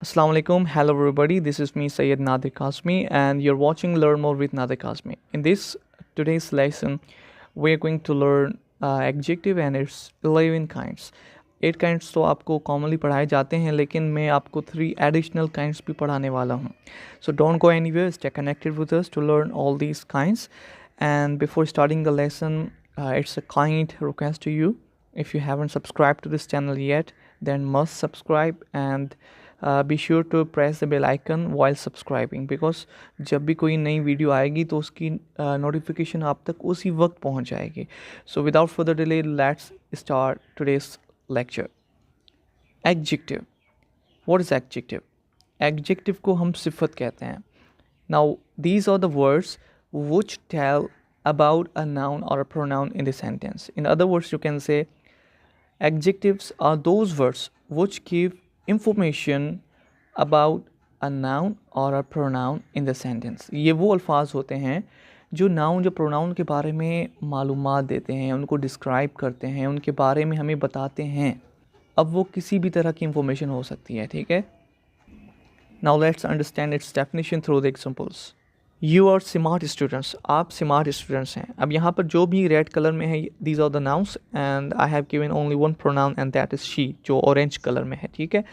Assalamu alaikum. Hello everybody. This is me Sayyid Nadir Kazmi and you're watching Learn More with Nadir Kazmi. In this today's lesson, we're going to learn adjective and its 11 kinds. 8 kinds तो आपको commonly पढ़ाए जाते हैं लेकिन मैं आपको 3 additional kinds भी पढ़ाने वाला हूँ. So don't go anywhere. Stay connected with us to learn all these kinds. And before starting the lesson, it's a kind request to you. If you haven't subscribed to this channel yet, then must subscribe and be sure to press the bell icon while subscribing because जब भी कोई नई video आएगी तो उसकी notification आप तक उसी वक्त पहुंच जाएगी. So without further delay let's start today's lecture. Adjective. What is adjective? Adjective को हम सिफत कहते हैं. Now these are the words which tell about a noun or a pronoun in the sentence. In other words, you can say adjectives are those words which give information about a noun or a pronoun in the sentence. ये वो अल्फाज होते हैं जो noun जो pronoun के बारे में मालूमात देते हैं, उनको डिस्क्राइब करते हैं, उनके बारे में हमें बताते हैं. अब वो किसी भी तरह की इंफॉर्मेशन हो सकती है. ठीक है. Now let's understand its definition through the examples. You are smart students. आप स्मार्ट स्टूडेंट्स हैं. अब यहाँ पर जो भी रेड कलर में है, these are the nouns and I have given only one pronoun and that is she, जो ऑरेंज कलर में है. ठीक है.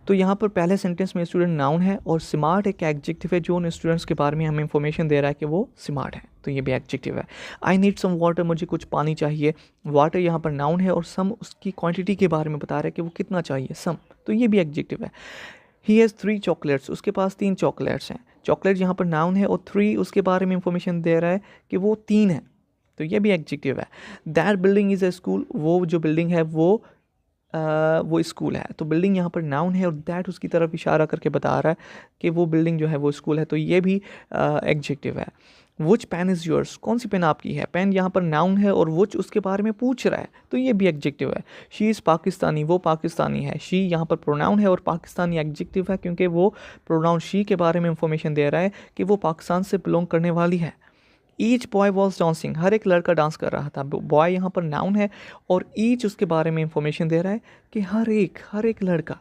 तो यहाँ पर पहले सेंटेंस में स्टूडेंट नाउन है और स्मार्ट एक एडजेक्टिव है जो उन स्टूडेंट्स के बारे में हमें इंफॉर्मेशन दे रहा है कि वो स्मार्ट है. तो ये भी एडजेक्टिव है. I need some water. मुझे कुछ पानी चाहिए. वाटर यहाँ पर नाउन है और सम उसकी क्वांटिटी के बारे में बता रहा है कि वो कितना चाहिए. सम. तो ये भी एडजेक्टिव है. He has 3 chocolates. उसके पास 3 चॉकलेट्स हैं. चॉकलेट यहाँ पर नाउन है और 3 उसके बारे में इंफॉर्मेशन दे रहा है कि वो 3 है. तो ये भी एडजेक्टिव है. That building is a school. वो जो बिल्डिंग है वो स्कूल है. तो बिल्डिंग यहाँ पर नाउन है और दैट उसकी तरफ इशारा करके बता रहा है कि वो बिल्डिंग जो है वो स्कूल है. तो ये भी एडजेक्टिव है. विच पेन इज़ योर्स. कौन सी पेन आपकी है. पेन यहाँ पर नाउन है और विच उसके बारे में पूछ रहा है. तो ये भी एडजेक्टिव है. She is Pakistani. वो पाकिस्तानी है. शी यहाँ पर प्रोनाउन है और पाकिस्तानी एडजेक्टिव है क्योंकि वो प्रोनाउन शी के बारे में इंफॉर्मेशन दे रहा है कि वो पाकिस्तान से बिलोंग करने वाली है. Each boy was dancing. हर एक लड़का डांस कर रहा था. बॉय यहाँ पर नाउन है और ईच उसके बारे में इंफॉर्मेशन दे रहा है कि हर एक लड़का.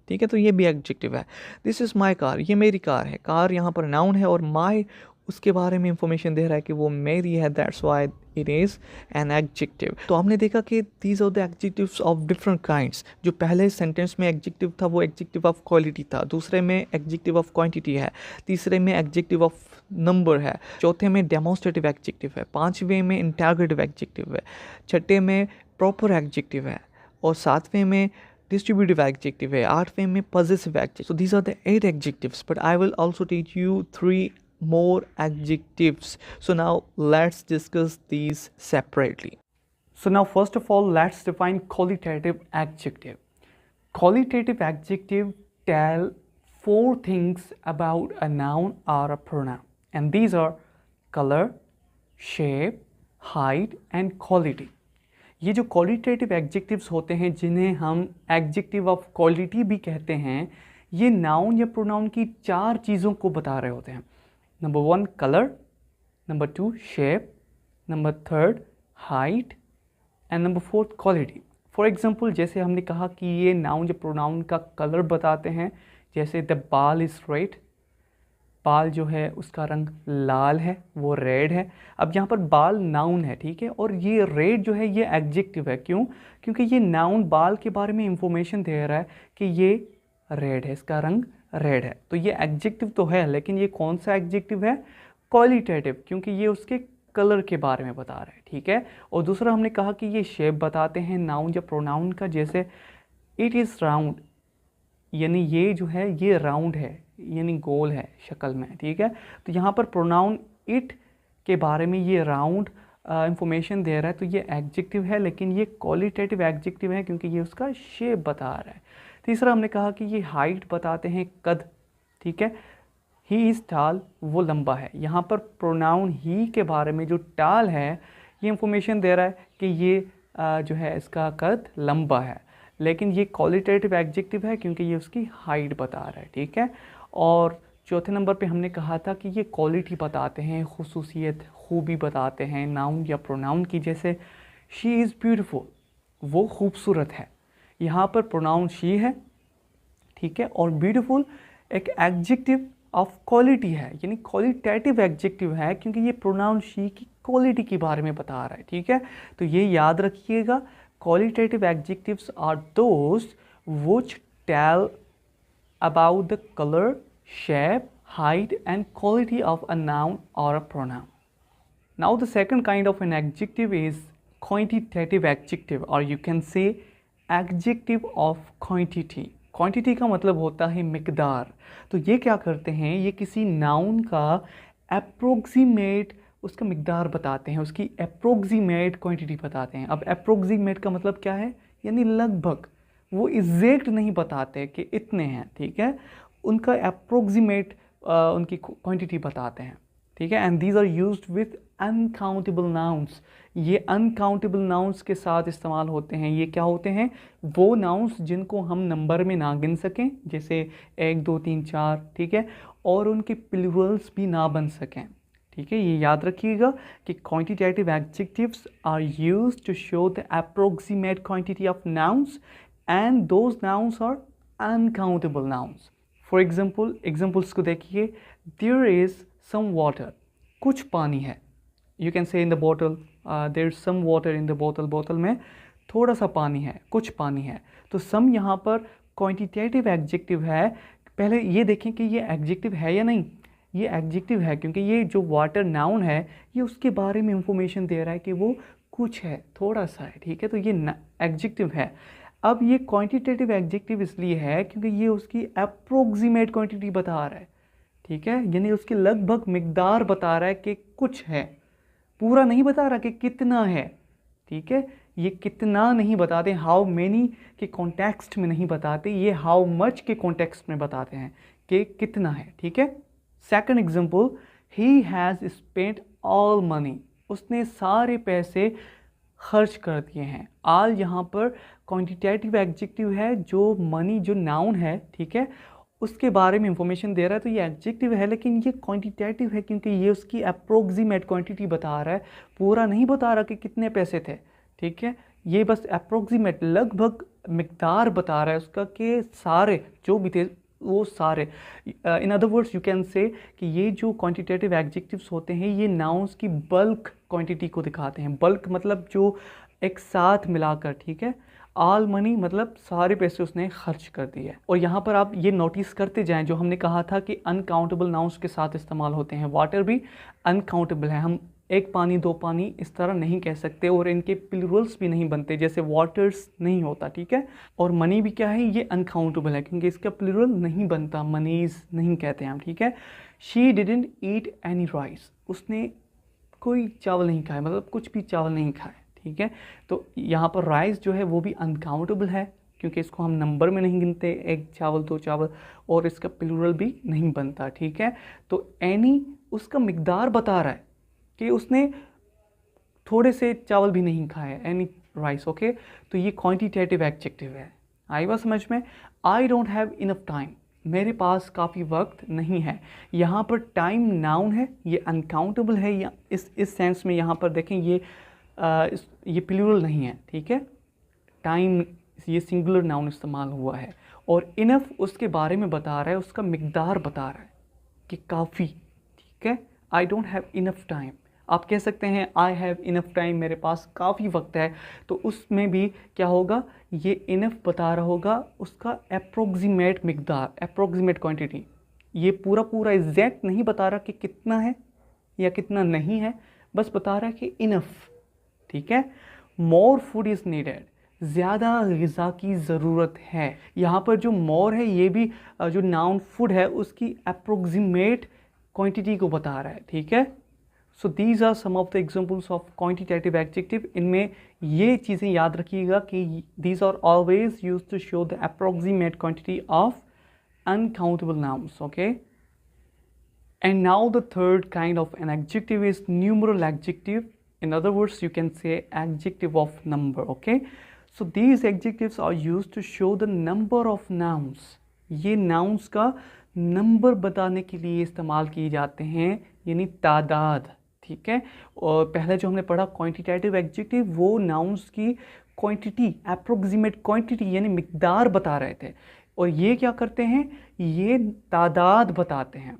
ठीक है. तो ये भी एडजेक्टिव है. This is my car. ये मेरी कार है. कार यहाँ पर नाउन है और माई उसके बारे में इंफॉर्मेशन दे रहा है कि वो मेरी है. That's why it is an adjective. तो हमने देखा कि these are the adjectives of different kinds. जो पहले सेंटेंस में एडजेक्टिव था वो एडजेक्टिव ऑफ क्वालिटी था. दूसरे में एडजेक्टिव ऑफ क्वांटिटी है. तीसरे में एडजेक्टिव ऑफ नंबर है. चौथे में डेमोन्स्ट्रेटिव एडजेक्टिव है. पांचवें में इंटरोगेटिव एडजेक्टिव है. छठे में प्रॉपर एडजेक्टिव है और सातवें में डिस्ट्रीब्यूटिव एडजेक्टिव है. आठवें में positive adjective. So these are the 8 adjectives but I will also teach you 3 more adjectives. So now let's discuss these separately. So now first of all let's define qualitative adjective. Qualitative adjective tell 4 things about a noun or a pronoun and these are color, shape, height and quality. ये जो qualitative adjectives होते हैं जिन्हें हम adjective of quality भी कहते हैं, ये noun या pronoun की 4 चीज़ों को बता रहे होते हैं. Number 1 colour, number 2 shape, number 3 height and number 4 quality. For example जैसे हमने कहा कि ये नाउन या प्रोनाउन का कलर बताते हैं. जैसे द बाल इज़ रेड. बाल जो है उसका रंग लाल है, वो रेड है. अब यहाँ पर बाल नाउन है. ठीक है. और ये रेड जो है ये एडजेक्टिव है. क्यों? क्योंकि ये नाउन बाल के बारे में इंफॉर्मेशन दे रहा है कि ये रेड है, इसका रंग रेड है. तो ये एडजेक्टिव तो है लेकिन ये कौन सा एडजेक्टिव है? क्वालिटेटिव, क्योंकि ये उसके कलर के बारे में बता रहा है. ठीक है. और दूसरा हमने कहा कि ये शेप बताते हैं नाउन या प्रोनाउन का. जैसे इट इज़ राउंड, यानी ये जो है ये राउंड है, यानी गोल है शक्ल में. ठीक है. तो यहाँ पर प्रोनाउन इट के बारे में ये राउंड इंफॉर्मेशन दे रहा है. तो ये एडजेक्टिव है लेकिन ये क्वालिटेटिव एडजेक्टिव है क्योंकि ये उसका शेप बता रहा है. तीसरा हमने कहा कि ये हाइट बताते हैं, कद. ठीक है. ही इज़ टाल, वो लंबा है. यहाँ पर प्रोनाउन ही के बारे में जो टाल है ये इंफॉर्मेशन दे रहा है कि ये जो है इसका कद लंबा है. लेकिन ये क्वालिटेटिव एडजेक्टिव है क्योंकि ये उसकी हाइट बता रहा है. ठीक है. और चौथे नंबर पे हमने कहा था कि ये क्वालिटी बताते हैं, खुसूसियत, खूबी बताते हैं नाउन या प्रोनाउन की. जैसे शी इज़ ब्यूटीफुल, वो खूबसूरत है. यहाँ पर प्रोनाउन शी है. ठीक है। और ब्यूटीफुल एक एडजेक्टिव ऑफ क्वालिटी है, यानी क्वालिटेटिव एडजेक्टिव है, क्योंकि ये प्रोनाउन शी की क्वालिटी के बारे में बता रहा है, ठीक है। तो ये याद रखिएगा, qualitative adjectives are those which tell about the color, shape, height and quality of a noun or a pronoun. Now the second kind of an adjective is quantitative adjective, or you can say adjective of quantity. Quantity का मतलब होता है मिकदार। तो ये क्या करते हैं, ये किसी नाउन का अप्रोक्सीमेट उसका मिकदार बताते हैं, उसकी अप्रोक्सीमेट क्वांटिटी बताते हैं। अब अप्रोक्सीमेट का मतलब क्या है, यानी लगभग, वो एग्जैक्ट नहीं बताते कि इतने हैं, ठीक है, उनका अप्रोक्सीमेट उनकी क्वांटिटी बताते हैं, ठीक है। And these are used with uncountable nouns. ये अनकाउंटेबल नाउन्स के साथ इस्तेमाल होते हैं। ये क्या होते हैं, वो नाउन्स जिनको हम नंबर में ना गिन सकें, जैसे 1 2 3 4, ठीक है, और उनके प्लूरल्स भी ना बन सकें, ठीक है। ये याद रखिएगा कि quantitative adjectives are used to show the approximate quantity of nouns and those nouns are uncountable nouns. For example, examples को देखिए, there is some water, कुछ पानी है, you can say in the bottle, there is some water in the bottle, बोतल में थोड़ा सा पानी है, कुछ पानी है। तो some यहाँ पर quantitative adjective है। पहले ये देखें कि ये adjective है या नहीं, ये adjective है, क्योंकि ये जो water noun है ये उसके बारे में इंफॉर्मेशन दे रहा है कि वो कुछ है, थोड़ा सा है, ठीक है, तो ये adjective है। अब ये क्वांटिटेटिव एडजेक्टिव इसलिए है क्योंकि ये उसकी अप्रोक्सीमेट क्वांटिटी बता रहा है, ठीक है, यानी उसकी लगभग मिकदार बता रहा है कि कुछ है, पूरा नहीं बता रहा कि कितना है, ठीक है। ये कितना नहीं बताते, हाउ मेनी के कॉन्टेक्स्ट में नहीं बताते, ये हाउ मच के कॉन्टेक्स्ट में बताते हैं कि कितना है, ठीक है। Second example, he has spent all money, उसने सारे पैसे खर्च कर दिए हैं। आल यहाँ पर क्वांटिटेटिव एडजेक्टिव है, जो मनी जो नाउन है, ठीक है, उसके बारे में इंफॉर्मेशन दे रहा है, तो ये एडजेक्टिव है, लेकिन ये क्वांटिटेटिव है क्योंकि ये उसकी अप्रोक्सीमेट क्वांटिटी बता रहा है, पूरा नहीं बता रहा कि कितने पैसे थे, ठीक है, ये बस अप्रोक्सीमेट लगभग मिकदार बता रहा है उसका कि सारे जो भी थे वो सारे। In other words you can say कि ये जो क्वांटिटेटिव एडजेक्टिव्स होते हैं ये नाउन्स की बल्क क्वांटिटी को दिखाते हैं। बल्क मतलब जो एक साथ मिलाकर, ठीक है। ऑल मनी मतलब सारे पैसे उसने खर्च कर दिए। और यहाँ पर आप ये नोटिस करते जाएं, जो हमने कहा था कि अनकाउंटेबल नाउन्स के साथ इस्तेमाल होते हैं, वाटर भी अनकाउंटेबल है, हम एक पानी दो पानी इस तरह नहीं कह सकते, और इनके प्लूरल्स भी नहीं बनते, जैसे वाटर्स नहीं होता, ठीक है। और मनी भी क्या है, ये अनकाउंटेबल है क्योंकि इसका प्लूरल नहीं बनता, मनीज नहीं कहते हम, ठीक है। She didn't eat any rice, उसने कोई चावल नहीं खाए, मतलब कुछ भी चावल नहीं खाए, ठीक है। तो यहाँ पर राइस जो है वो भी अनकाउंटेबल है क्योंकि इसको हम नंबर में नहीं गिनते, एक चावल दो चावल, और इसका प्लूरल भी नहीं बनता, ठीक है। तो एनी उसका मिकदार बता रहा है कि उसने थोड़े से चावल भी नहीं खाए, एनी राइस, ओके। तो ये क्वांटिटेटिव एडजेक्टिव है, आई बात समझ में। I don't have enough time, मेरे पास काफ़ी वक्त नहीं है। यहाँ पर टाइम नाउन है, ये अनकाउंटेबल है, या इस सेंस में यहाँ पर देखें ये प्लूरल नहीं है, ठीक है। टाइम ये सिंगुलर नाउन इस्तेमाल हुआ है, और इनफ उसके बारे में बता रहा है, उसका मिकदार बता रहा है कि काफ़ी, ठीक है। I don't have enough time, आप कह सकते हैं आई हैव इनफ टाइम, मेरे पास काफ़ी वक्त है, तो उसमें भी क्या होगा, ये इनफ बता रहा होगा उसका अप्रोक्सीमेट मिकदार, अप्रोक्सीमेट क्वांटिटी। ये पूरा पूरा एग्जैक्ट नहीं बता रहा कि कितना है या कितना नहीं है, बस बता रहा है कि इनफ, ठीक है। मोर फूड इज़ नीडेड, ज़्यादा ग़िज़ा की ज़रूरत है। यहाँ पर जो मोर है ये भी जो नाउन फूड है उसकी अप्रोक्सीमेट क्वांटिटी को बता रहा है, ठीक है। So these are some of the examples of quantitative adjective. इनमें ये चीज़ें याद रखिएगा कि these are always used to show the approximate quantity of uncountable nouns, okay. And now the third kind of an adjective is numeral adjective. In other words, you can say adjective of number, okay. So these adjectives are used to show the number of nouns. ये nouns का number बताने के लिए इस्तेमाल किए जाते हैं, यानी तादाद, ठीक है। और पहले जो हमने पढ़ा क्वांटिटेटिव एडजेक्टिव, वो nouns की क्वांटिटी, अप्रोक्सीमेट क्वांटिटी यानी मिकदार बता रहे थे। और ये क्या करते हैं, ये तादाद बताते हैं।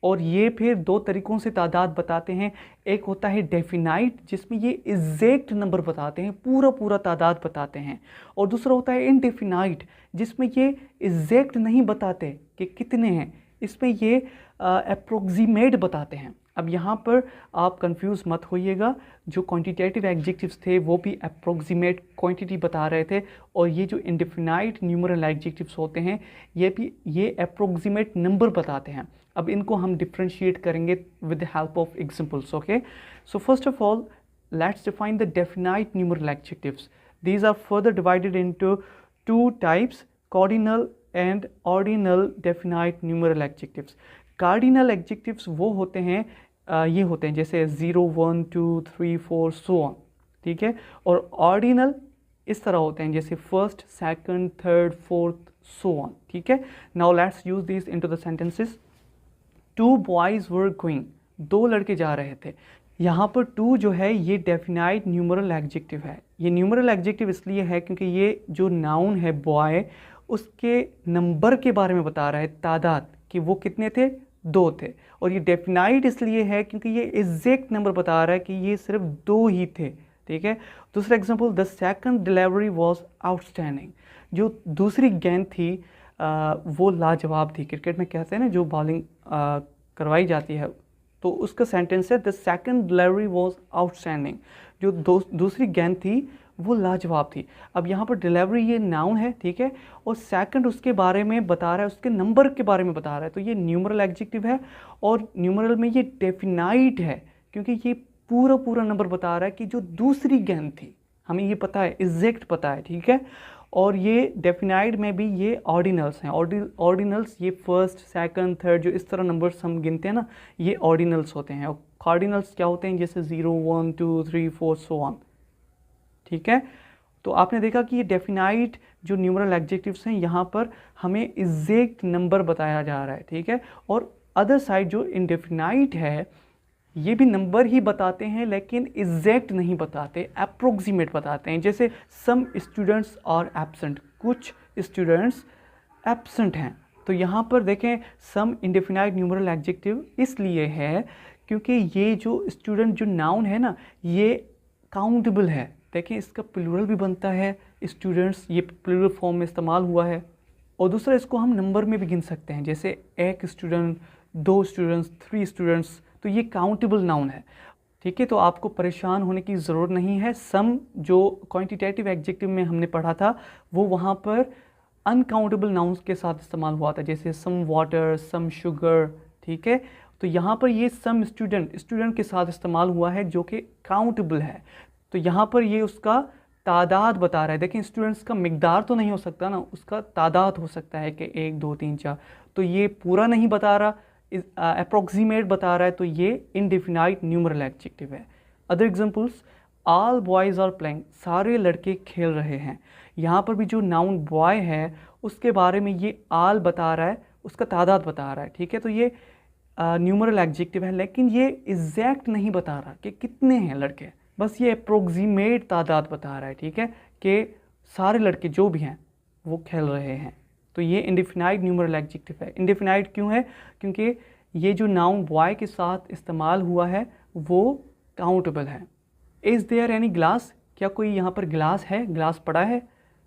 और ये फिर दो तरीक़ों से तादाद बताते हैं। एक होता है डेफिनाइट, जिसमें ये एग्जैक्ट नंबर बताते हैं, पूरा पूरा तादाद बताते हैं। और दूसरा होता है इनडेफिनाइट, जिसमें ये एग्जैक्ट नहीं बताते कि कितने हैं, इसमें ये अप्रोक्सीमेट बताते हैं। अब यहाँ पर आप कंफ्यूज मत होइएगा, जो क्वांटिटेटिव एडजेक्टिव्स थे वो भी अप्रोक्सीमेट क्वांटिटी बता रहे थे, और ये जो इंडेफिनाइट न्यूमरल एडजेक्टिव्स होते हैं ये भी ये अप्रोक्सीमेट नंबर बताते हैं। अब इनको हम डिफ्रेंशिएट करेंगे with the help of examples. Okay, so first of all let's define the definite numeral adjectives. These are further divided into two types, cardinal and ordinal definite numeral adjectives. Cardinal adjectives वो होते हैं ये होते हैं जैसे 0, 1, 2, 3, 4 so on, ठीक है। और ऑर्डिनल इस तरह होते हैं जैसे first, second, third, fourth so on, ठीक है। Now let's use these into the sentences. 2 boys were going, 2 लड़के जा रहे थे। यहाँ पर 2 जो है ये डेफिनाइट न्यूमरल एडजेक्टिव है। ये न्यूमरल एडजेक्टिव इसलिए है क्योंकि ये जो नाउन है बॉय, उसके नंबर के बारे में बता रहा है, तादाद, कि वो कितने थे, 2 थे। और ये डेफिनाइट इसलिए है क्योंकि ये एग्जैक्ट नंबर बता रहा है कि ये सिर्फ 2 ही थे, ठीक है। दूसरा example, the second delivery was outstanding, जो दूसरी गेंद थी वो लाजवाब थी। क्रिकेट में कहते हैं ना, जो बॉलिंग करवाई जाती है, तो उसका सेंटेंस है the second delivery was outstanding, जो दूसरी गेंद थी वो लाजवाब थी। अब यहाँ पर डिलीवरी ये नाउन है, ठीक है, और सेकंड उसके बारे में बता रहा है, उसके नंबर के बारे में बता रहा है, तो ये न्यूमरल एडजेक्टिव है। और न्यूमरल में ये डेफिनाइट है क्योंकि ये पूरा पूरा नंबर बता रहा है कि जो दूसरी गेंद थी, हमें ये पता है, एग्जैक्ट पता है, ठीक है। और ये डेफिनाइट में भी ये ऑर्डिनल्स हैं। ऑर्डिनल्स ये फर्स्ट, सेकंड, थर्ड, जो इस तरह नंबर्स हम गिनते हैं ना, ये ऑर्डिनल्स होते हैं। और कार्डिनल्स क्या होते हैं, जैसे 0, 1, 2, 3, 4 सो ऑन, ठीक है। तो आपने देखा कि ये डेफिनाइट जो न्यूमरल एडजेक्टिव्स हैं, यहाँ पर हमें एग्जैक्ट नंबर बताया जा रहा है, ठीक है। और अदर साइड जो इनडेफिनाइट है, ये भी नंबर ही बताते हैं लेकिन एग्जैक्ट नहीं बताते, अप्रोक्सीमेट बताते हैं। जैसे सम स्टूडेंट्स आर एब्सेंट, कुछ स्टूडेंट्स एब्सेंट हैं। तो यहाँ पर देखें, सम इंडेफिनाइट न्यूमरल एडजेक्टिव इसलिए है क्योंकि ये जो स्टूडेंट जो नाउन है ना, ये काउंटेबल है। देखें, इसका प्लूरल भी बनता है, स्टूडेंट्स ये प्लूरल फॉर्म में इस्तेमाल हुआ है। और दूसरा, इसको हम नंबर में भी गिन सकते हैं, जैसे 1 स्टूडेंट, 2 स्टूडेंट्स, 3 स्टूडेंट्स, तो ये काउंटेबल नाउन है, ठीक है। तो आपको परेशान होने की ज़रूरत नहीं है। सम जो क्वांटिटेटिव एडजेक्टिव में हमने पढ़ा था, वो वहाँ पर अनकाउंटेबल नाउन्स के साथ इस्तेमाल हुआ था, जैसे सम वाटर, सम शुगर, ठीक है। तो यहाँ पर ये सम स्टूडेंट के साथ इस्तेमाल हुआ है जो कि काउंटेबल है। तो यहाँ पर ये उसका तादाद बता रहा है। देखें, स्टूडेंट्स का मिकदार तो नहीं हो सकता ना, उसका तादाद हो सकता है कि 1, 2, 3, 4। तो ये पूरा नहीं बता रहा, अप्रोक्सीमेट बता रहा है, तो ये इनडेफिनाइट न्यूमरल एडजेक्टिव है। Other examples, all boys are playing, सारे लड़के खेल रहे हैं। यहाँ पर भी जो नाउन बॉय है उसके बारे में ये ऑल बता रहा है, उसका तादाद बता रहा है, ठीक है। तो ये न्यूमरल एडजेक्टिव है, लेकिन ये एग्जैक्ट नहीं बता रहा कि कितने हैं लड़के, बस ये अप्रोक्सीमेट तादाद बता रहा है, ठीक है, कि सारे लड़के जो भी हैं वो खेल रहे हैं। तो ये इंडेफिनाइट न्यूमरल एडजेक्टिव है। इंडेफिनाइट क्यों है, क्योंकि ये जो नाउन बॉय के साथ इस्तेमाल हुआ है वो काउंटेबल है। इज़ देयर एनी ग्लास, क्या कोई यहाँ पर ग्लास है, ग्लास पड़ा है।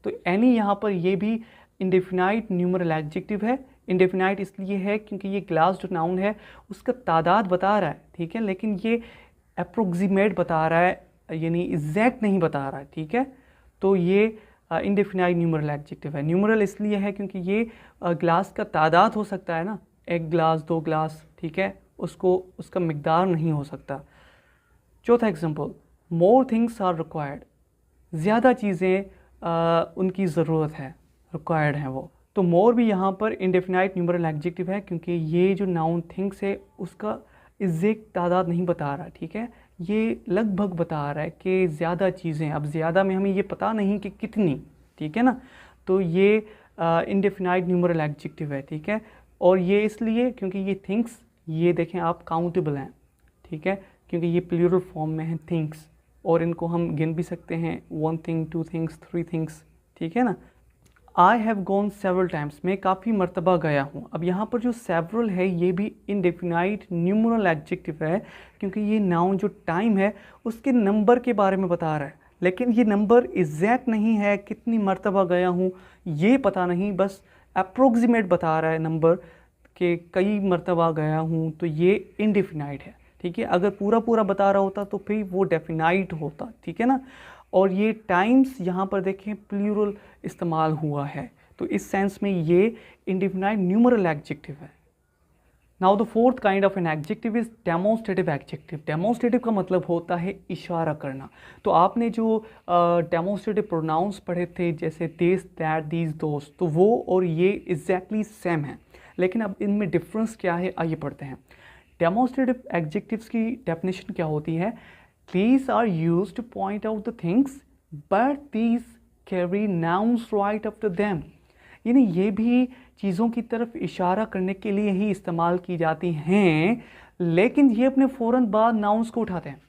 तो एनी यहाँ पर ये भी इंडेफिनाइट न्यूमरल एडजेक्टिव है। इंडेफिनाइट इसलिए है क्योंकि ये ग्लास जो नाउन है उसका तादाद बता रहा है, ठीक है, लेकिन ये अप्रोक्सीमेट बता रहा है, यानी एग्जैक्ट नहीं बता रहा है, ठीक है। तो ये इंडेफिनाइट न्यूमरल एडजेक्टिव है। न्यूमरल इसलिए है क्योंकि ये ग्लास का तादाद हो सकता है ना, 1 ग्लास, 2 ग्लास, ठीक है, उसका मिकदार नहीं हो सकता। चौथा example, more things are required, ज़्यादा चीज़ें उनकी ज़रूरत है, रिक्वायर्ड हैं वो। तो मोर भी यहाँ पर इंडेफिनाइट न्यूमरल एडजेक्टिव है क्योंकि ये जो नाउन थिंग्स है उसका एग्जैक्ट तादाद नहीं बता रहा, ठीक है, ये लगभग बता रहा है कि ज़्यादा चीज़ें। अब ज़्यादा में हमें ये पता नहीं कि कितनी, ठीक है ना। तो ये इंडेफिनाइट न्यूमरल एडजेक्टिव है, ठीक है। और ये इसलिए क्योंकि ये थिंग्स, ये देखें आप, काउंटेबल हैं, ठीक है, क्योंकि ये प्लूरल फॉर्म में है थिंग्स, और इनको हम गिन भी सकते हैं, 1 थिंग, 2 थिंग्स, 3 थिंग्स, ठीक है ना। I have gone several times, मैं काफ़ी मरतबा गया हूँ। अब यहाँ पर जो सेवरल है ये भी इंडेफिनाइट न्यूमरल एडजेक्टिव है, क्योंकि ये नाउन जो टाइम है उसके नंबर के बारे में बता रहा है, लेकिन ये नंबर एग्जैक्ट नहीं है, कितनी मरतबा गया हूँ ये पता नहीं, बस अप्रोक्सीमेट बता रहा है नंबर के कई मरतबा गया हूँ, तो ये इंडेफिनाइट है। ठीक है, अगर पूरा पूरा बता रहा होता तो फिर वो डेफिनाइट होता। ठीक है ना। और ये टाइम्स यहाँ पर देखें प्लूरल इस्तेमाल हुआ है, तो इस सेंस में ये इंडेफिनाइट न्यूमरल एडजेक्टिव है। Now the fourth kind of an adjective is demonstrative adjective. Demonstrative का मतलब होता है इशारा करना। तो आपने जो डेमोन्स्ट्रेटिव प्रोनाउंस पढ़े थे जैसे दिस, दैट, दीज, दोस, तो वो और ये एग्जैक्टली सेम है, लेकिन अब इनमें डिफरेंस क्या है आइए पढ़ते हैं। डेमोन्स्ट्रेटिव एडजेक्टिव्स की डेफिनेशन क्या होती है? These are used to point out the things, but these carry nouns right after them. यानी ये भी चीज़ों की तरफ इशारा करने के लिए ही इस्तेमाल की जाती हैं, लेकिन ये अपने फ़ौरन बाद नाउन्स को उठाते हैं।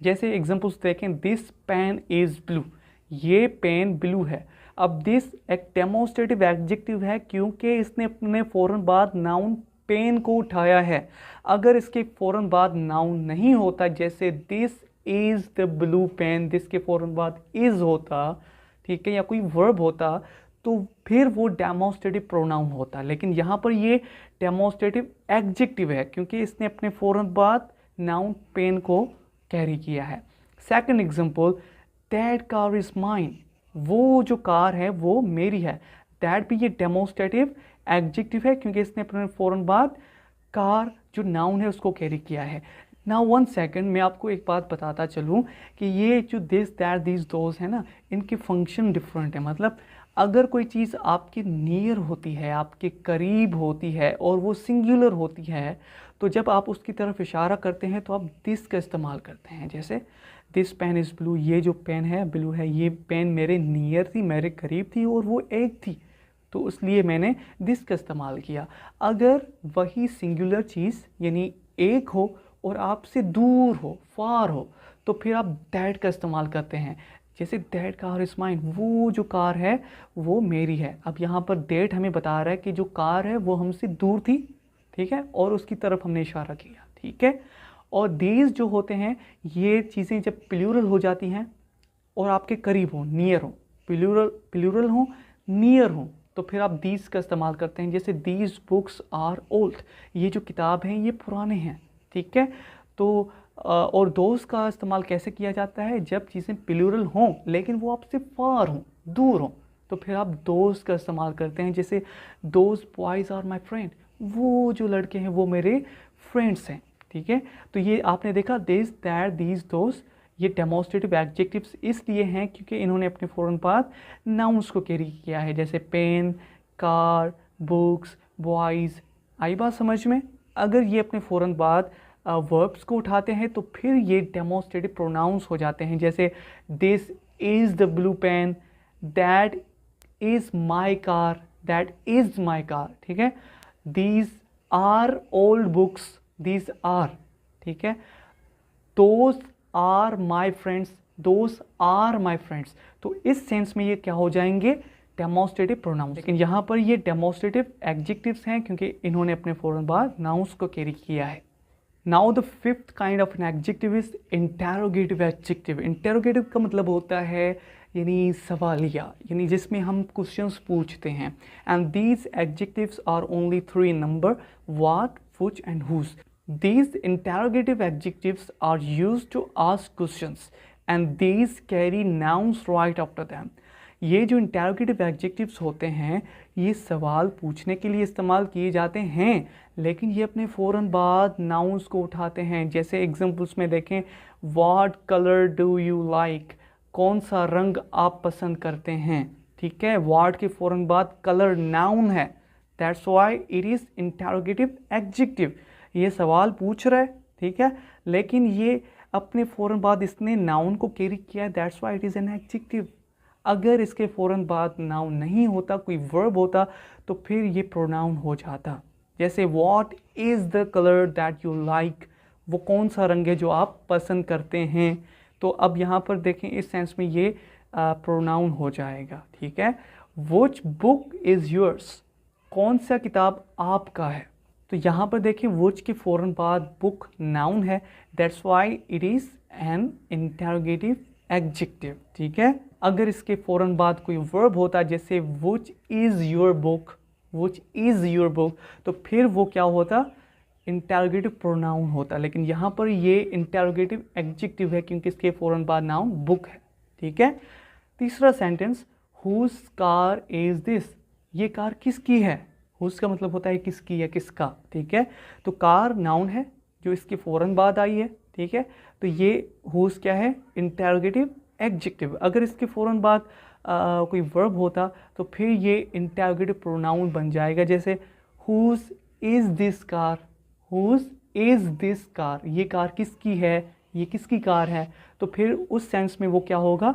जैसे एग्जांपल्स देखें, दिस पेन इज़ ब्लू, ये पेन ब्लू है। अब दिस एक डेमोन्स्ट्रेटिव एडजेक्टिव है क्योंकि इसने अपने फ़ौरन बाद नाउन पेन को उठाया है। अगर इसके फ़ौरन बाद नाउन नहीं होता, जैसे this is the blue pen, this के फ़ौरन बाद इज़ होता, ठीक है, या कोई वर्ब होता, तो फिर वो डेमोन्स्ट्रेटिव प्रोनाउन होता। लेकिन यहाँ पर ये डेमोन्स्ट्रेटिव एडजेक्टिव है क्योंकि इसने अपने फ़ौरन बाद नाउन पेन को कैरी किया है। Second example, that car is mine, वो जो कार है वो मेरी है। दैट भी ये डेमोन्स्ट्रेटिव एडजेक्टिव है क्योंकि इसने अपने फ़ौरन बाद कार जो नाउन है उसको कैरी किया है। नाउ 1 सेकेंड, मैं आपको एक बात बताता चलूँ कि ये जो दिस, दैट, दीज, दोज है ना, इनके फंक्शन डिफरेंट है। मतलब अगर कोई चीज़ आपके नियर होती है, आपके करीब होती है और वो सिंगुलर होती है, तो जब आप उसकी तरफ इशारा करते हैं तो आप दिस का इस्तेमाल करते हैं। जैसे दिस पेन इज़ ब्लू, ये जो पेन है ब्लू है, ये पेन मेरे नियर थी, मेरे करीब थी और वो एक थी, तो इसलिए मैंने दिस का इस्तेमाल किया। अगर वही सिंगुलर चीज़ यानी एक हो और आपसे दूर हो, फार हो, तो फिर आप दैट का इस्तेमाल करते हैं। जैसे दैट कार इज़ माइन, वो जो कार है वो मेरी है। अब यहाँ पर दैट हमें बता रहा है कि जो कार है वो हमसे दूर थी, ठीक है, और उसकी तरफ हमने इशारा किया। ठीक है। और दीज जो होते हैं, ये चीज़ें जब प्लूरल हो जाती हैं और आपके करीब हो, नियर हो, प्लूरल हो, नियर हो, तो फिर आप दीज का इस्तेमाल करते हैं। जैसे दीज बुक्स आर ओल्ड, ये जो किताब हैं ये पुराने हैं। ठीक है। तो और दोस्त का इस्तेमाल कैसे किया जाता है? जब चीज़ें प्लूरल हों लेकिन वो आपसे फार हों, दूर हों, तो फिर आप दोस्त का इस्तेमाल करते हैं। जैसे those boys are my friend, वो जो लड़के हैं वो मेरे फ्रेंड्स हैं। ठीक है। तो ये आपने देखा दिस, दैट, दीज, दोज, ये डेमोन्स्ट्रेटिव एडजेक्टिव्स इसलिए हैं क्योंकि इन्होंने अपने फ़ौरन बाद नाउन्स को कैरी किया है। जैसे पेन, कार, बुक्स, बॉयज़। आई बात समझ में? अगर ये अपने फ़ौरन बाद वर्ब्स को उठाते हैं तो फिर ये डेमोन्स्ट्रेटिव प्रोनाउंस हो जाते हैं। जैसे this is the blue pen, that is my car, that is my car. ठीक है। These are old books, these are. ठीक है। Those are my friends, those are my friends. तो इस सेंस में ये क्या हो जाएंगे? Demonstrative pronouns. लेकिन यहाँ पर ये डेमोन्स्ट्रेटिव एडजेक्टिव्स हैं क्योंकि इन्होंने अपने फ़ौरन बाद नाउंस को कैरी किया है। Now the fifth kind of an adjective is interrogative adjective. Interrogative का मतलब होता है यानी सवालिया, यानी जिसमें हम क्वेश्चंस पूछते हैं। And these adjectives are only 3 in number: what, which and whose. These interrogative adjectives are used to ask questions and these carry nouns right after them. ये जो इंटेरोगेटिव एडजेक्टिव्स होते हैं ये सवाल पूछने के लिए इस्तेमाल किए जाते हैं, लेकिन ये अपने फ़ौरन बाद नाउन्स को उठाते हैं। जैसे एग्जांपल्स में देखें, what colour do you like, कौन सा रंग आप पसंद करते हैं। ठीक है। व्हाट के फ़ौरन बाद कलर नाउन है, that's why it is interrogative adjective. ये सवाल पूछ रहा है, ठीक है, लेकिन ये अपने फ़ौरन बाद इसने नाउन को कैरी किया है, that's why it is an adjective. अगर इसके फ़ौरन बाद नाउन नहीं होता, कोई वर्ब होता, तो फिर ये प्रोनाउन हो जाता। जैसे what is the colour that you like, वो कौन सा रंग है जो आप पसंद करते हैं। तो अब यहाँ पर देखें इस सेंस में ये प्रोनाउन हो जाएगा। ठीक है। विच बुक इज़ योर्स, कौन सा किताब आपका है। तो यहाँ पर देखिए विच के फ़ौरन बाद बुक नाउन है, that's why it is N interrogative adjective, ठीक है। अगर इसके फ़ौरन बाद कोई वर्ब होता जैसे which is your book, which is your book, तो फिर वो क्या होता, इंटरोगेटिव प्रोनाउन होता। लेकिन यहाँ पर ये इंटरोगेटिव एडजेक्टिव है क्योंकि इसके फ़ौरन बाद नाउन बुक है, ठीक है। तीसरा sentence, whose car is this, ये कार किसकी है। हुज का मतलब होता है किसकी या किसका, ठीक है। तो कार नाउन है जो इसके फ़ौरन बाद आई है, ठीक है। तो ये हुज क्या है, इंटरोगेटिव एडजेक्टिव। अगर इसके फ़ौरन बाद कोई वर्ब होता तो फिर ये इंटरोगेटिव प्रोनाउन बन जाएगा, जैसे whose is this car, whose is this car, ये कार किसकी है, ये किसकी कार है। तो फिर उस सेंस में वो क्या होगा,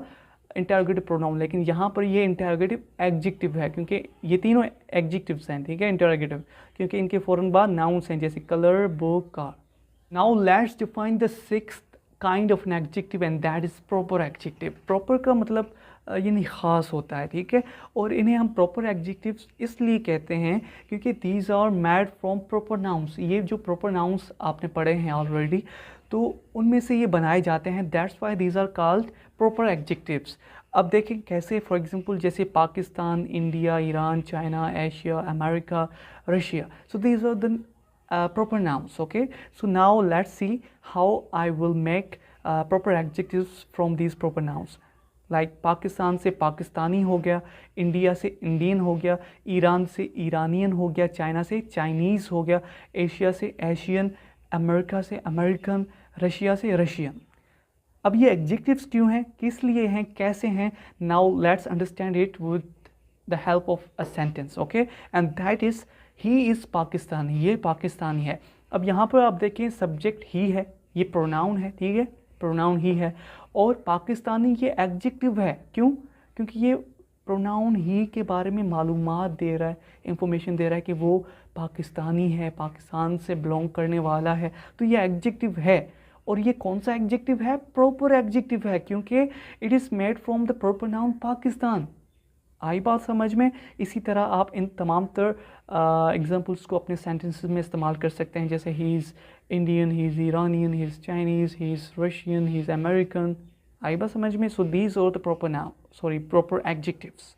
इंटरोगेटिव प्रोनाउन। लेकिन यहाँ पर ये इंटरोगेटिव एडजेक्टिव है क्योंकि ये तीनों एडजेक्टिव्स हैं, ठीक है, इंटरोगेटिव, क्योंकि इनके फ़ौरन बाद नाउन्स हैं जैसे colour, book, car. Now let's define the sixth kind of an adjective and that is proper adjective. Proper का मतलब यानी ख़ास होता है, ठीक है। और इन्हें हम प्रॉपर एडजेक्टिव्स इसलिए कहते हैं क्योंकि these are made from proper nouns. ये जो प्रॉपर नाउन्स आपने पढ़े हैं ऑलरेडी, तो उनमें से ये बनाए जाते हैं, that's why these are called proper adjectives. अब देखें कैसे, फॉर एग्जांपल जैसे Pakistan, India, Iran, China, Asia, America, Russia, so these are the proper nouns, okay. So now let's see how I will make proper adjectives from these proper nouns. Like Pakistan से पाकिस्तानी हो गया, India से Indian हो गया, Iran से Iranian हो गया, China से चाइनीज़ हो गया, एशिया से एशियन, अमेरिका से अमेरिकन, रशिया से रशियन। अब ये एडजेक्टिव्स क्यों हैं, किस लिए हैं, कैसे हैं, now let's understand it with the help of a sentence, okay. And that is he is Pakistani, ये पाकिस्तानी है। अब यहाँ पर आप देखें सब्जेक्ट ही है, ये प्रोनाउन है, ठीक है, प्रोनाउन ही है, और पाकिस्तानी ये एडजेक्टिव है। क्यों, क्योंकि ये प्रोनाउन ही के बारे में मालूमात दे रहा है, इंफॉर्मेशन दे रहा है कि वो पाकिस्तानी है, पाकिस्तान से बिलोंग करने वाला है, तो ये एडजेक्टिव है। और ये कौन सा एडजेक्टिव है, प्रॉपर एडजेक्टिव है, क्योंकि it is made from the proper noun Pakistan. आई बात समझ में। इसी तरह आप इन तमाम एग्जांपल्स को अपने सेंटेंसेस में इस्तेमाल कर सकते हैं, जैसे he is Indian, he is Iranian, he is Chinese, he is Russian, he is American. आई बात समझ में। So these are the proper adjectives.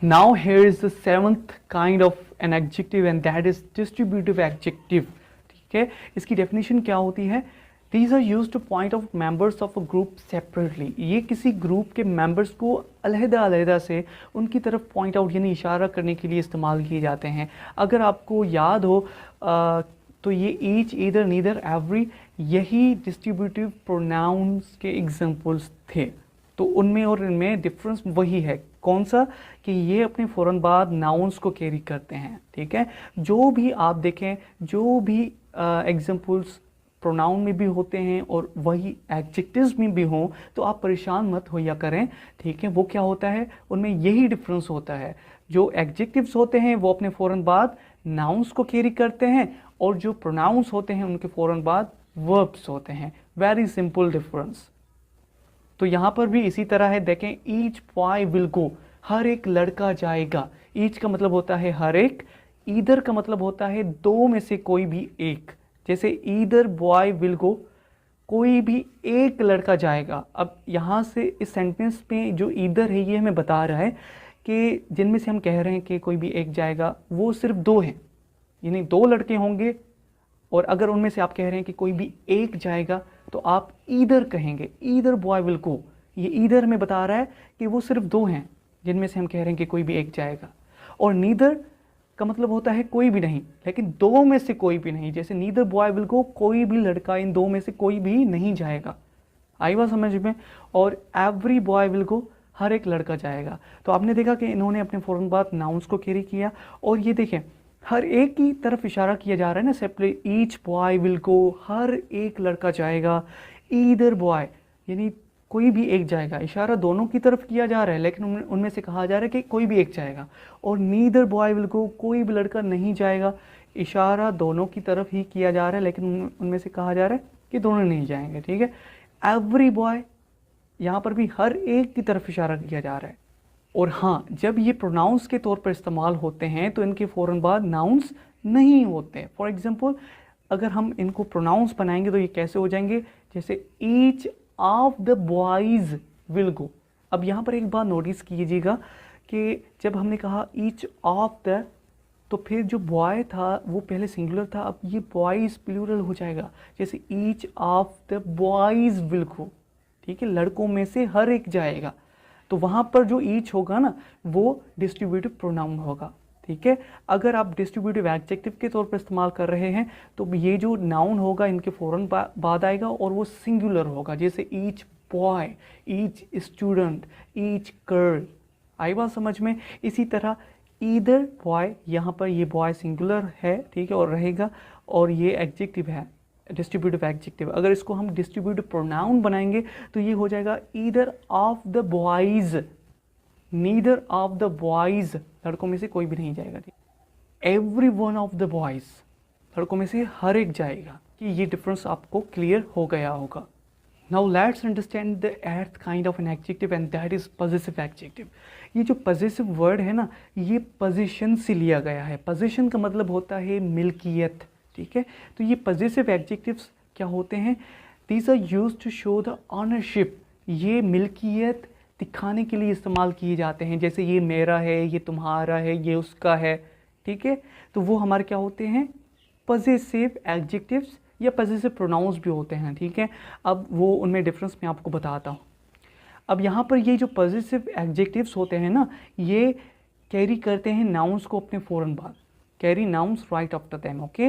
Now here is the seventh kind of an adjective and that is distributive adjective, ठीक है। इसकी definition क्या होती है, These are used to point out members of a group separately. ये किसी group के members को अलहदा से उनकी तरफ पॉइंट आउट यानी इशारा करने के लिए इस्तेमाल किए जाते हैं। अगर आपको याद हो तो ये ईच, ईदर, नीदर, एवरी, यही डिस्ट्रीब्यूटिव प्रोनाउंस के एग्जांपल्स थे। तो उनमें और इनमें डिफरेंस वही है, कौन सा, कि ये अपने फ़ौरन बाद नाउन्स को कैरी करते हैं, ठीक है। जो भी आप देखें, जो भी एग्जांपल्स प्रोनाउन में भी होते हैं और वही एडजेक्टिव्स में भी हों, तो आप परेशान मत होया करें, ठीक है। वो क्या होता है, उनमें यही डिफरेंस होता है। जो एडजेक्टिव्स होते हैं वो अपने फ़ौरन बाद नाउन्स को कैरी करते हैं, और जो प्रोनाउंस होते हैं उनके फ़ौरन बाद वर्ब्स होते हैं। Very simple difference. तो यहाँ पर भी इसी तरह है, देखें, ईच बॉय विल गो, हर एक लड़का जाएगा। ईच का मतलब होता है हर एक, ईदर का मतलब होता है दो में से कोई भी एक, जैसे ईदर बॉय विल गो, कोई भी एक लड़का जाएगा। अब यहाँ से इस सेंटेंस में जो ईदर है ये हमें बता रहा है कि जिनमें से हम कह रहे हैं कि कोई भी एक जाएगा, वो सिर्फ दो हैं, यानी दो लड़के होंगे। और अगर उनमें से आप कह रहे हैं कि कोई भी एक जाएगा, तो आप ईदर कहेंगे, ईदर बॉय विल गो। ये ईदर हमें बता रहा है कि वो सिर्फ दो हैं जिनमें से हम कह रहे हैं कि कोई भी एक जाएगा। और नीदर का मतलब होता है कोई भी नहीं, लेकिन दो में से कोई भी नहीं, जैसे नीदर बॉय विल गो, कोई भी लड़का इन दो में से कोई भी नहीं जाएगा। आई बात समझ में। और एवरी बॉय विल गो, हर एक लड़का जाएगा। तो आपने देखा कि इन्होंने अपने फ़ौरन बाद नाउन्स को कैरी किया, और ये देखें हर एक की तरफ इशारा किया जा रहा है ना, separate, each boy will go, हर एक लड़का जाएगा। ईदर बॉय यानी कोई भी एक जाएगा, इशारा दोनों की तरफ किया जा रहा है, लेकिन उनमें से कहा जा रहा है कि कोई भी एक जाएगा। और नीदर बॉय विल गो, कोई भी लड़का नहीं जाएगा, इशारा दोनों की तरफ ही किया जा रहा है, लेकिन उनमें से कहा जा रहा है कि दोनों नहीं जाएंगे, ठीक है। एवरी बॉय, यहाँ पर भी हर एक की तरफ इशारा किया जा रहा है। और हाँ, जब ये प्रोनाउंस के तौर पर इस्तेमाल होते हैं तो इनके फ़ौरन बाद नाउंस नहीं होते। फॉर एग्जांपल अगर हम इनको प्रोनाउंस बनाएंगे तो ये कैसे हो जाएंगे, जैसे each of the boys will go. अब यहाँ पर एक बात नोटिस कीजिएगा कि जब हमने कहा ईच ऑफ द, तो फिर जो बॉय था वो पहले सिंगुलर था, अब ये बॉयज़ प्लूरल हो जाएगा, जैसे each of the boys will go. ठीक है, लड़कों में से हर एक जाएगा, तो वहाँ पर जो ईच होगा ना वो डिस्ट्रीब्यूटिव प्रोनाउन होगा। ठीक है, अगर आप डिस्ट्रीब्यूटिव एडजेक्टिव के तौर पर इस्तेमाल कर रहे हैं तो ये जो नाउन होगा इनके फ़ौरन बाद आएगा और वो सिंगुलर होगा, जैसे each boy, each student, each girl. आई बात समझ में? इसी तरह ईदर बॉय, यहाँ पर ये बॉय सिंगुलर है, ठीक है, और रहेगा, और ये एडजेक्टिव है, डिस्ट्रीब्यूटिव एडजेक्टिव। अगर इसको हम डिस्ट्रीब्यूटिव प्रोनाउन बनाएंगे तो ये हो जाएगा either of the boys, neither of the boys, लड़कों में से कोई भी नहीं जाएगा। ठीक, every one of the boys, लड़कों में से हर एक जाएगा। कि ये डिफरेंस आपको क्लियर हो गया होगा। Now let's understand the eighth kind of an adjective and that is positive adjective. ये जो पॉजिटिव वर्ड है ना, ये पोजीशन से लिया गया है। पोजीशन का मतलब होता है मिल्कियत। ठीक है, तो ये पॉजिटिव एडजेक्टिव्स क्या होते हैं? These are used to show the ownership. ये मिल्कियत दिखाने के लिए इस्तेमाल किए जाते हैं, जैसे ये मेरा है, ये तुम्हारा है, ये उसका है। ठीक है, तो वो हमारे क्या होते हैं? पॉजिटिव एडजेक्टिव्स या पॉजिटिव प्रोनाउंस भी होते हैं। ठीक है, अब वो उनमें डिफरेंस मैं आपको बताता हूँ। अब यहाँ पर ये जो पॉजिटिव एडजेक्टिव्स होते हैं ना, ये कैरी करते हैं नाउंस को अपने फ़ौरन बाद, carry nouns right after them. Okay,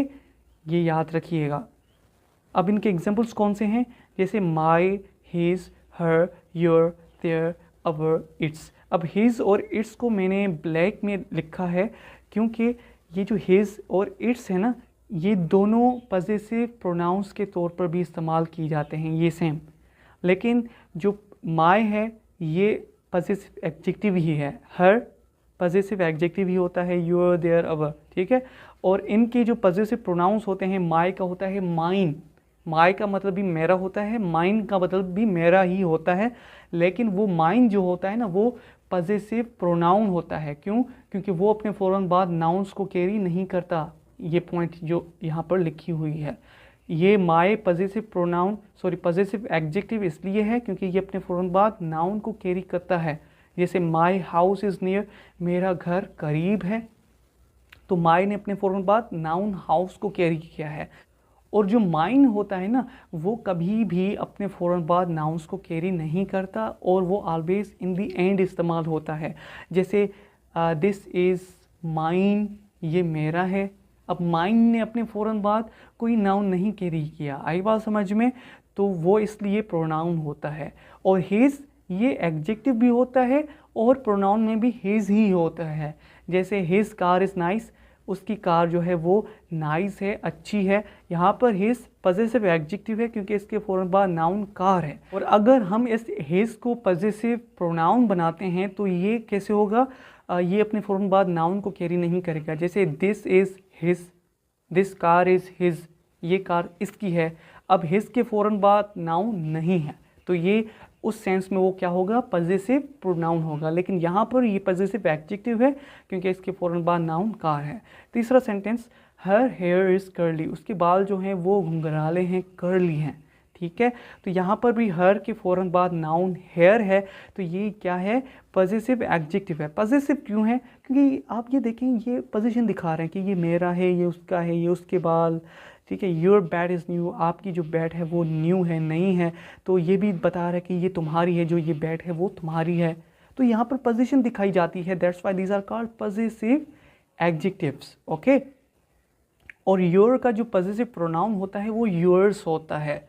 ये याद रखिएगा। अब इनके एग्जांपल्स कौन से हैं? जैसे my, his, her, your, their, our, its. अब हिज और इट्स को मैंने ब्लैक में लिखा है क्योंकि ये जो हिज और इट्स है ना, ये दोनों पॉजिटिव प्रोनाउंस के तौर पर भी इस्तेमाल किए जाते हैं, ये सेम। लेकिन जो माय है ये पॉजिटिव एडजेक्टिव ही है, हर पॉजिटिव एडजेक्टिव ही होता है, योर, देयर, अवर। ठीक है, और इनके जो पॉजिटिव प्रोनाउंस होते हैं, माय का होता है माइन, माय का मतलब भी मेरा होता है, माइन का मतलब भी मेरा ही होता है। लेकिन वो माइन जो होता है ना, वो पॉजिटिव प्रोनाउन होता है। क्यों? क्योंकि वो अपने फ़ौरन बाद नाउंस को कैरी नहीं करता। ये पॉइंट जो यहाँ पर लिखी हुई है, ये my positive pronoun positive adjective इसलिए है क्योंकि ये अपने फ़ौरन बाद नाउन को कैरी करता है। जैसे माय हाउस इज़ नियर, मेरा घर करीब है, तो माय ने अपने फ़ौरन बाद नाउन हाउस को कैरी किया है। और जो माइन होता है ना, वो कभी भी अपने फ़ौरन बाद नाउंस को कैरी नहीं करता और वो ऑलवेज इन दी एंड इस्तेमाल होता है। जैसे दिस इज़ माइन, ये मेरा है। अब माइन ने अपने फ़ौरन बाद कोई नाउन नहीं कैरी किया। आई बात समझ में? तो वो इसलिए प्रोनाउन होता है। और हिज, ये एडजेक्टिव भी होता है और प्रोनाउन में भी हिज ही होता है। जैसे हिज कार इज़ नाइस, उसकी कार जो है वो नाइस है, अच्छी है। यहाँ पर हिज पॉजिटिव एडजेक्टिव है क्योंकि इसके फ़ौरन बाद नाउन कार है। और अगर हम इस हिज को पॉजिटिव प्रोनाउन बनाते हैं तो ये कैसे होगा? ये अपने फ़ौरन बाद नाउन को कैरी नहीं करेगा। जैसे this is his, this car is his, ये कार इसकी है। अब हिज के फ़ौरन बाद नाउन नहीं है, तो ये उस सेंस में वो क्या होगा? पॉजिटिव प्रोनाउन होगा। लेकिन यहाँ पर ये पॉजिटिव एडजेक्टिव है क्योंकि इसके फ़ौरन बाद नाउन कार है। तीसरा sentence, her here is curly, उसके बाल जो हैं वो घुंघराले हैं, कर्ली हैं। ठीक है, तो यहाँ पर भी हर के फ़ौरन बाद नाउन हेयर है, तो ये क्या है? पॉजिटिव एडजेक्टिव है। पॉजिटिव क्यों है? क्योंकि आप ये देखें, ये पोजीशन दिखा रहे हैं कि ये मेरा है, ये उसका है, ये उसके बाल। ठीक है, योर बैट इज़ न्यू, आपकी जो बैट है वो न्यू है, नई है। तो ये भी बता रहा है कि ये तुम्हारी है, जो ये बैट है वो तुम्हारी है। तो यहाँ पर पोजीशन दिखाई जाती है, that's why these are called positive adjectives. Okay, और योर का जो पॉजिटिव प्रोनाउन होता है वो योर्स होता है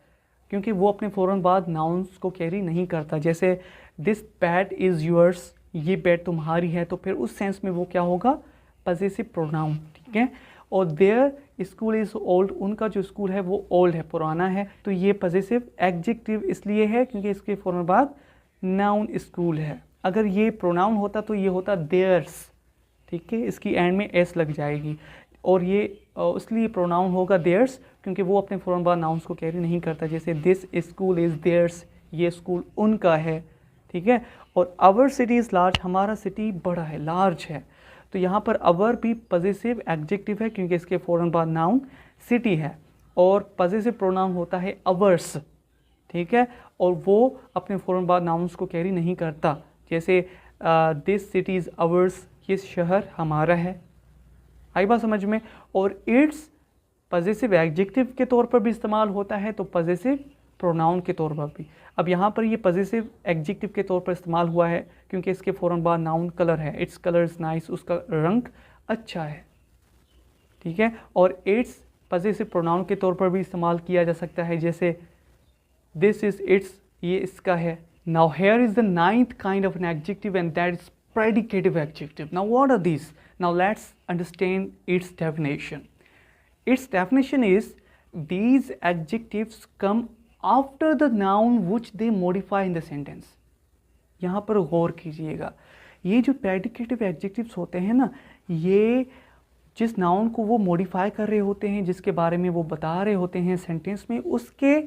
क्योंकि वो अपने फ़ौरन बाद नाउंस को कैरी नहीं करता। जैसे दिस बैट इज़ योर्स, ये बैट तुम्हारी है, तो फिर उस सेंस में वो क्या होगा? Positive pronoun. ठीक है, और देयर स्कूल इज़ ओल्ड, उनका जो स्कूल है वो ओल्ड है, पुराना है, तो ये पॉजिटिव एडजेक्टिव इसलिए है क्योंकि इसके फ़ौरन बाद नाउन स्कूल है। अगर ये प्रोनाउन होता तो ये होता देयर्स। ठीक है, इसकी एंड में एस लग जाएगी और ये इसलिए प्रोनाउन होगा देयर्स क्योंकि वो अपने फ़ौरन बाद नाउंस को कैरी नहीं करता। जैसे दिस स्कूल इज़ देयर्स, ये स्कूल उनका है। ठीक है। और आवर सिटी इज़ लार्ज, हमारा सिटी बड़ा है, लार्ज है। तो यहाँ पर आवर भी पजेसिव एडजेक्टिव है क्योंकि इसके फ़ौरन बाद नाउन सिटी है, और पजेसिव प्रोनाउन होता है अवर्स, ठीक है। और वो अपने फ़ौरन बाद नाउन्स को कैरी नहीं करता, जैसे दिस सिटी इज़ अवर्स, ये शहर हमारा है। आई बात समझ में। और इट्स पजेसिव एडजेक्टिव के तौर पर भी इस्तेमाल होता है, तो पजेसिव प्रोनाउन के तौर पर भी। अब यहाँ पर ये पजेसिव एडजेक्टिव के तौर पर इस्तेमाल हुआ है क्योंकि इसके फ़ौरन बाद नाउन कलर है, इट्स कलर इज़ नाइस, उसका रंग अच्छा है, ठीक है। और इट्स पजेसिव प्रोनाउन के तौर पर भी इस्तेमाल किया जा सकता है, जैसे दिस इज़ इट्स, ये इसका है। Now here is the 9th kind of an adjective and that is predicative adjective. Now what are these? Now let's understand its definition. Its definition is these adjectives come after the noun which they modify in the sentence. यहाँ पर गौर कीजिएगा, ये जो predicative adjectives होते हैं ना, ये जिस नाउन को वो मॉडिफाई कर रहे होते हैं, जिसके बारे में वो बता रहे होते हैं सेंटेंस में, उसके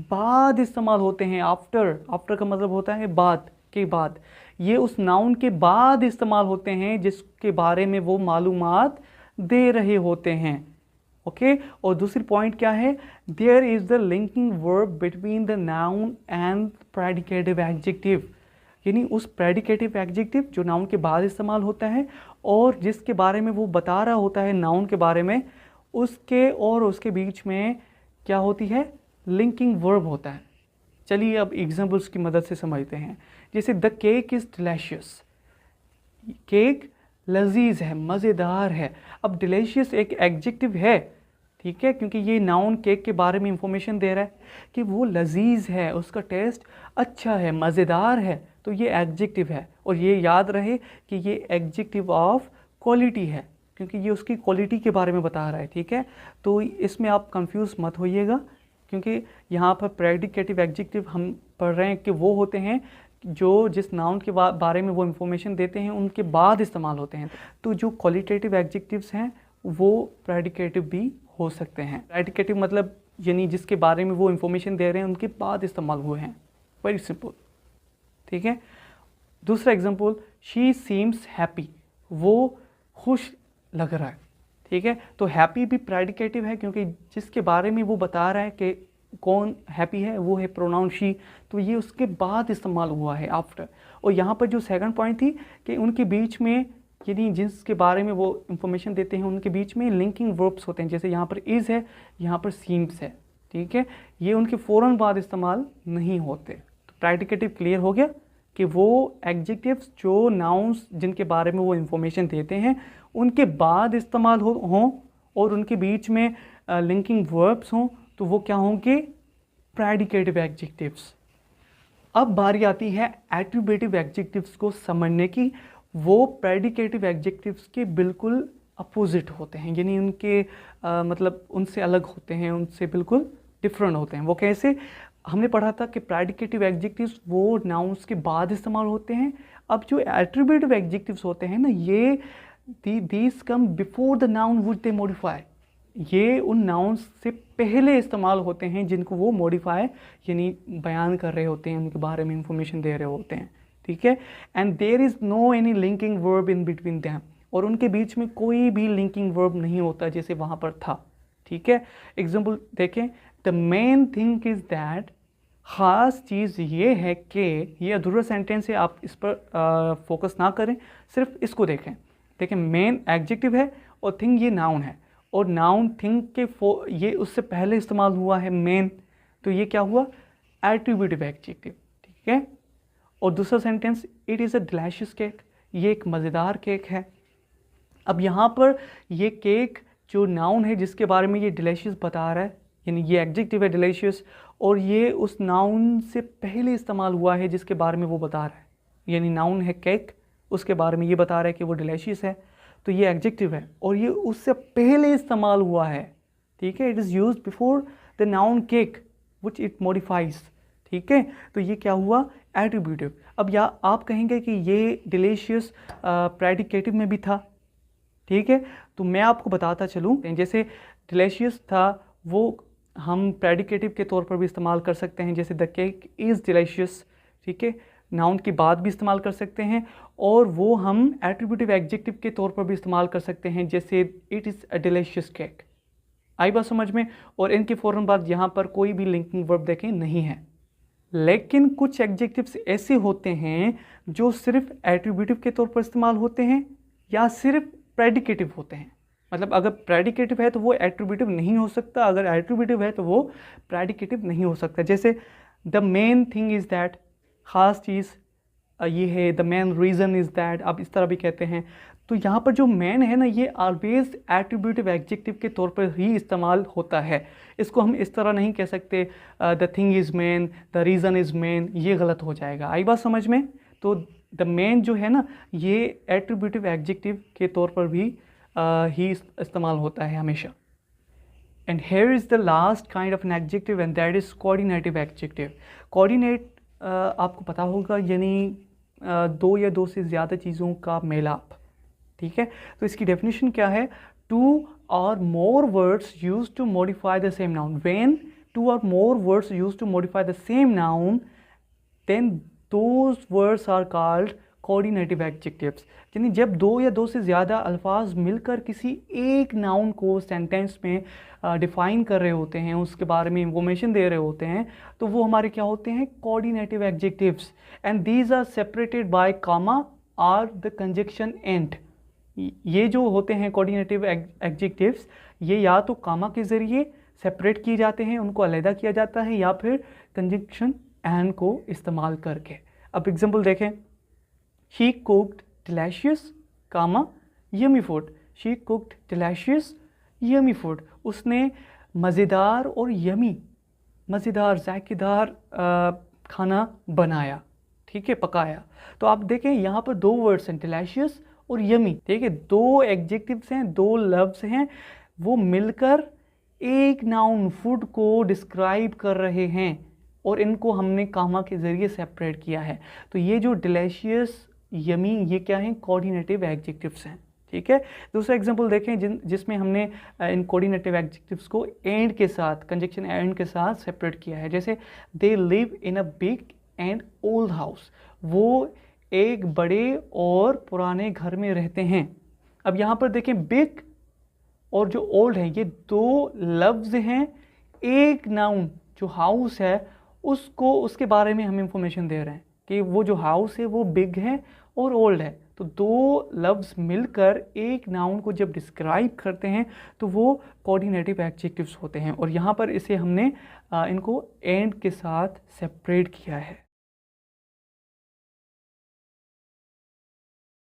बाद इस्तेमाल होते हैं। आफ्टर का मतलब होता है बाद, के बाद। ये उस नाउन के बाद इस्तेमाल होते हैं जिसके बारे में वो मालूमात दे रहे होते हैं, ओके। और दूसरी पॉइंट क्या है? There is the linking verb between the noun and predicative adjective, यानी उस प्रेडिकेटिव एडजेक्टिव जो नाउन के बाद इस्तेमाल होता है और जिसके बारे में वो बता रहा होता है नाउन के बारे में, उसके और उसके बीच में क्या होती है? लिंकिंग वर्ब होता है। चलिए अब एग्जाम्पल्स की मदद से समझते हैं। जैसे the cake is delicious, cake लजीज है, मज़ेदार है। अब डिलीशियस एक एडजेक्टिव है, ठीक है, क्योंकि ये नाउन केक के बारे में इंफॉर्मेशन दे रहा है कि वो लजीज है, उसका टेस्ट अच्छा है, मज़ेदार है, तो ये एडजेक्टिव है। और ये याद रहे कि ये एडजेक्टिव ऑफ क्वालिटी है क्योंकि ये उसकी क्वालिटी के बारे में बता रहा है, ठीक है। तो इसमें आप कंफ्यूज मत होइएगा क्योंकि यहाँ पर प्रेडिकेटिव एडजेक्टिव हम पढ़ रहे हैं कि वो होते हैं जो जिस नाउन के बारे में वो इंफॉर्मेशन देते हैं उनके बाद इस्तेमाल होते हैं। तो जो क्वालिटेटिव एडजेक्टिव्स हैं वो प्रेडिकेटिव भी हो सकते हैं। प्रेडिकेटिव मतलब यानी जिसके बारे में वो इंफॉर्मेशन दे रहे हैं उनके बाद इस्तेमाल हुए हैं। वेरी सिंपल, ठीक है। दूसरा एग्जांपल, शी सीम्स हैप्पी, वो खुश लग रहा है, ठीक है। तो हैप्पी भी प्रेडिकेटिव है क्योंकि जिसके बारे में वो बता रहा है कि कौन हैप्पी है वो है प्रोनाउन शी, तो ये उसके बाद इस्तेमाल हुआ है, आफ्टर। और यहाँ पर जो सेकंड पॉइंट थी कि उनके बीच में यानी जिसके बारे में वो इंफॉर्मेशन देते हैं उनके बीच में लिंकिंग वर्ब्स होते हैं, जैसे यहाँ पर इज़ है, यहाँ पर सीम्स है, ठीक है। ये उनके फ़ौरन बाद इस्तेमाल नहीं होते। तो प्रेडिकेटिव क्लियर हो गया कि वो एडजेक्टिव्स जो नाउन्स जिनके बारे में वो इंफॉर्मेशन देते हैं उनके बाद इस्तेमाल हों और उनके बीच में लिंकिंग वर्ब्स हों, तो वो क्या होंगे? Predicative adjectives. अब बारी आती है एट्रीब्यूटिव एडजेक्टिव्स को समझने की। वो प्रेडिकेटिव एडजेक्टिव्स के बिल्कुल अपोजिट होते हैं, यानी उनके मतलब उनसे अलग होते हैं, उनसे बिल्कुल डिफरेंट होते हैं। वो कैसे? हमने पढ़ा था कि प्रेडिकेटिव एडजेक्टिव्स वो नाउन्स के बाद इस्तेमाल होते हैं। अब जो एट्रीब्यूटिव एडजेक्टिव्स होते हैं ना, ये these come before the noun which they modify, ये उन नाउन्स से पहले इस्तेमाल होते हैं जिनको वो मॉडिफाई यानी बयान कर रहे होते हैं, उनके बारे में इंफॉर्मेशन दे रहे होते हैं, ठीक है। And there is no any linking verb in between them, और उनके बीच में कोई भी लिंकिंग वर्ब नहीं होता जैसे वहाँ पर था, ठीक है। एग्जाम्पल देखें, the main thing is that, ख़ास चीज़ ये है कि, ये अधूरा सेंटेंस है, आप इस पर फोकस ना करें, सिर्फ इसको देखें। देखें, मेन एडजेक्टिव है और थिंग ये नाउन है, और नाउन थिंग के ये उससे पहले इस्तेमाल हुआ है मेन, तो ये क्या हुआ? एट्रीब्यूटिव एडजेक्टिव, ठीक है। और दूसरा sentence, it is a delicious cake, ये एक मज़ेदार केक है। अब यहाँ पर ये केक जो नाउन है जिसके बारे में ये डिलीशियस बता रहा है, यानी ये एडजेक्टिव है डिलीशियस, और ये उस नाउन से पहले इस्तेमाल हुआ है जिसके बारे में वो बता रहा है, यानी नाउन है केक, उसके बारे में ये बता रहा है कि वो डिलीशियस है, तो ये एडजेक्टिव है और ये उससे पहले इस्तेमाल हुआ है, ठीक है। It is used before the noun cake which it modifies, ठीक है। तो ये क्या हुआ? एट्रीब्यूटिव। अब या आप कहेंगे कि ये डिलीशियस प्रेडिकेटिव में भी था, ठीक है। तो मैं आपको बताता चलूँ, जैसे डिलीशियस था वो हम प्रेडिकेटिव के तौर पर भी इस्तेमाल कर सकते हैं, जैसे द केक इज़ डिलीशियस, ठीक है। नाउन के बाद भी इस्तेमाल कर सकते हैं, और वो हम एट्रीब्यूटिव एडजेक्टिव के तौर पर भी इस्तेमाल कर सकते हैं, जैसे it is a delicious cake. आई बात समझ में? और इनके फ़ौरन बाद यहाँ पर कोई भी लिंकिंग वर्ब देखें नहीं है। लेकिन कुछ एडजेक्टिव्स ऐसे होते हैं जो सिर्फ एट्रीब्यूटिव के तौर पर इस्तेमाल होते हैं या सिर्फ प्रेडिकेटिव होते हैं। मतलब अगर प्रेडिकेटिव है तो वो एट्रीब्यूटिव नहीं हो सकता, अगर एट्रीब्यूटिव है तो वो प्रेडिकेटिव नहीं हो सकता। जैसे the main thing is that, ख़ास चीज़ ये है, the main reason is that, आप इस तरह भी कहते हैं। तो यहाँ पर जो मेन है ना, ये ऑलवेज एट्रीब्यूटिव एडजेक्टिव के तौर पर ही इस्तेमाल होता है। इसको हम इस तरह नहीं कह सकते the thing is main, the reason is main, ये गलत हो जाएगा। आई बात समझ में? तो द मेन जो है ना, ये एट्रीब्यूटिव एडजेक्टिव के तौर पर भी ही इस्तेमाल होता है हमेशा। And hair is the last kind of an adjective and that is coordinative adjective. Coordinate आपको पता होगा, यानी दो या दो से ज़्यादा चीज़ों का मेलाप, ठीक है। तो इसकी डेफिनेशन क्या है? टू और more words use to modify the same noun. When two और more words use to modify the same noun, then those words are called coordinative adjectives. यानी जब दो या दो से ज़्यादा अल्फाज मिलकर किसी एक नाउन को सेंटेंस में डिफाइन कर रहे होते हैं, उसके बारे में इंफॉर्मेशन दे रहे होते हैं, तो वो हमारे क्या होते हैं? Coordinative adjectives. And these are separated by comma और द कंजक्शन एंड। ये जो होते हैं कोऑर्डिनेटिव एडजेक्टिव्स, ये या तो कॉमा के ज़रिए सेपरेट किए जाते हैं, उनको अलहदा किया जाता है, या फिर कंजक्शन एंड को इस्तेमाल करके। अब एग्जांपल देखें, she cooked delicious comma yummy food. She cooked delicious yummy food. उसने मज़ेदार और यमी, मज़ेदार जायकेदार खाना बनाया, ठीक है, पकाया। तो आप देखें यहाँ पर दो वर्ड्स हैं, डिलीशियस और यमी, ठीक है। दो एडजेक्टिव्स हैं, दो लफ्ज़ हैं, वो मिलकर एक नाउन फूड को डिस्क्राइब कर रहे हैं, और इनको हमने कामा के ज़रिए सेपरेट किया है। तो ये जो डिलीशियस, यमी, ये क्या हैं? कोऑर्डिनेटिव एडजेक्टिव्स हैं, ठीक है। दूसरा एग्जांपल देखें जिसमें हमने इन कोऑर्डिनेटिव एडजेक्टिव्स को एंड के साथ, कंजक्शन एंड के साथ सेपरेट किया है। जैसे they live in a big and old house. वो एक बड़े और पुराने घर में रहते हैं। अब यहाँ पर देखें, बिग और जो ओल्ड है, ये दो लफ्ज़ हैं। एक नाउन जो हाउस है, उसको, उसके बारे में हम इंफॉर्मेशन दे रहे हैं कि वो जो हाउस है वो बिग है और ओल्ड है। तो दो लफ्ज़ मिलकर एक नाउन को जब डिस्क्राइब करते हैं तो वो कोऑर्डिनेटिव एडजेक्टिव्स होते हैं, और यहाँ पर इसे हमने इनको एंड के साथ सेपरेट किया है।